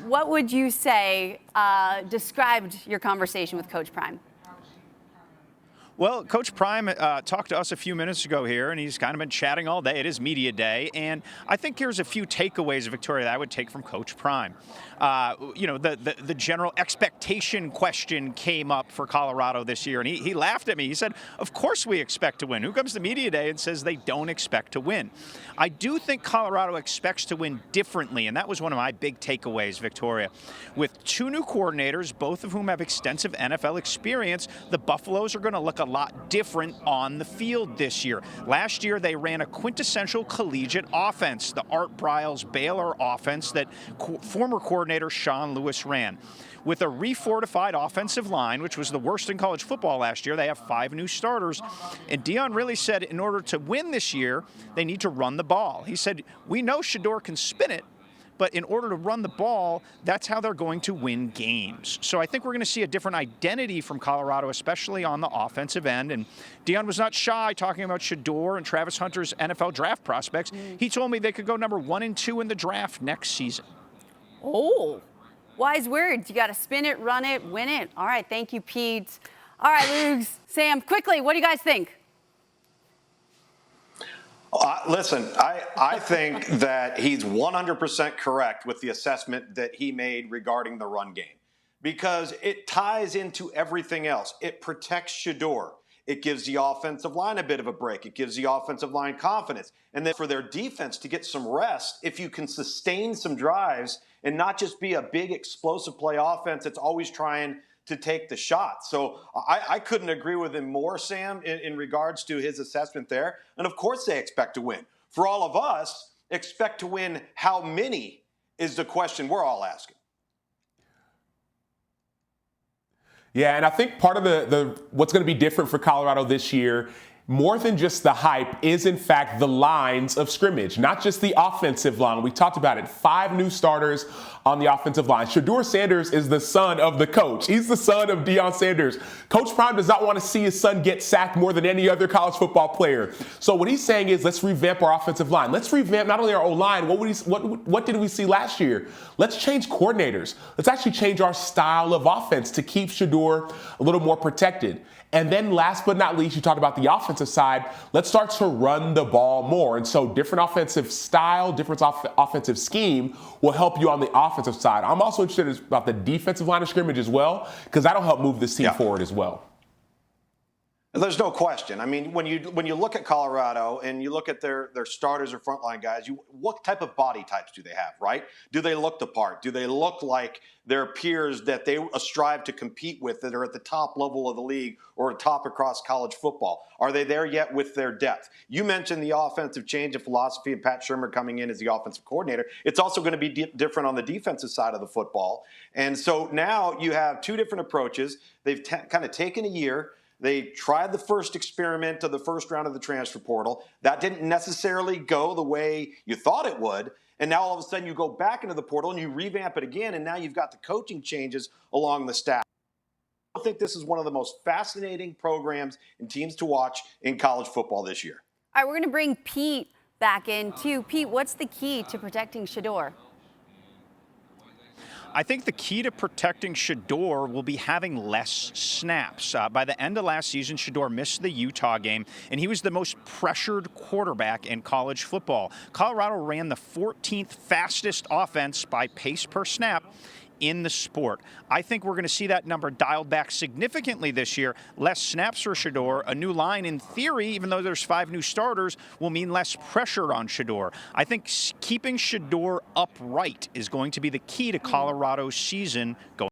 what would you say described your conversation with Coach Prime? Well, Coach Prime talked to us a few minutes ago here, and he's kind of been chatting all day. It is media day, and I think here's a few takeaways, Victoria, that I would take from Coach Prime. The general expectation question came up for Colorado this year, and he laughed at me. He said, of course we expect to win. Who comes to media day and says they don't expect to win? I do think Colorado expects to win differently, and that was one of my big takeaways, Victoria. With two new coordinators, both of whom have extensive NFL experience, the Buffaloes are going to look a lot different on the field this year. Last year, they ran a quintessential collegiate offense, the Art Briles Baylor offense that former coordinator Sean Lewis ran. With a refortified offensive line, which was the worst in college football last year, they have 5 new starters. And Deion really said in order to win this year, they need to run the ball. He said, we know Shedeur can spin it, but in order to run the ball, that's how they're going to win games. So I think we're going to see a different identity from Colorado, especially on the offensive end. And Deion was not shy talking about Shedeur and Travis Hunter's NFL draft prospects. He told me they could go number 1 and 2 in the draft next season. Oh, wise words. You got to spin it, run it, win it. All right, thank you, Pete. All right, Lugs, Sam, quickly, what do you guys think? Listen, I think that he's 100% correct with the assessment that he made regarding the run game because it ties into everything else. It protects Shedeur. It gives the offensive line a bit of a break. It gives the offensive line confidence. And then for their defense to get some rest, if you can sustain some drives and not just be a big explosive play offense that's always trying to take the shot. So I couldn't agree with him more, Sam, in regards to his assessment there. And of course they expect to win. For all of us, expect to win how many is the question we're all asking. Yeah, and I think part of the what's going to be different for Colorado this year, more than just the hype, is in fact the lines of scrimmage, not just the offensive line. We talked about it. 5 new starters on the offensive line. Shedeur Sanders is the son of the coach. He's the son of Deion Sanders. Coach Prime does not want to see his son get sacked more than any other college football player. So what he's saying is, let's revamp our offensive line. Let's revamp not only our O-line. What did we see last year? Let's change coordinators. Let's actually change our style of offense to keep Shedeur a little more protected. And then last but not least, you talked about the offensive side. Let's start to run the ball more. And so different offensive style, different offensive scheme will help you on the offensive side. I'm also interested about the defensive line of scrimmage as well, because that'll help move this team forward as well. There's no question. I mean, when you look at Colorado and you look at their starters or frontline guys, what type of body types do they have, right? Do they look the part? Do they look like their peers that they strive to compete with that are at the top level of the league or top across college football? Are they there yet with their depth? You mentioned the offensive change of philosophy and Pat Shurmur coming in as the offensive coordinator. It's also going to be different on the defensive side of the football. And so now you have 2 different approaches. They've kind of taken a year. They tried the first experiment of the first round of the transfer portal. That didn't necessarily go the way you thought it would. And now all of a sudden you go back into the portal and you revamp it again, and now you've got the coaching changes along the staff. I think this is one of the most fascinating programs and teams to watch in college football this year. All right, we're going to bring Pete back in, too. Pete, what's the key to protecting Shedeur? I think the key to protecting Shedeur will be having less snaps. By the end of last season, Shedeur missed the Utah game, and he was the most pressured quarterback in college football. Colorado ran the 14th fastest offense by pace per snap in the sport. I think we're going to see that number dialed back significantly this year. Less snaps for Shedeur. A new line, in theory, even though there's 5 new starters, will mean less pressure on Shedeur. I think keeping Shedeur upright is going to be the key to Colorado's season going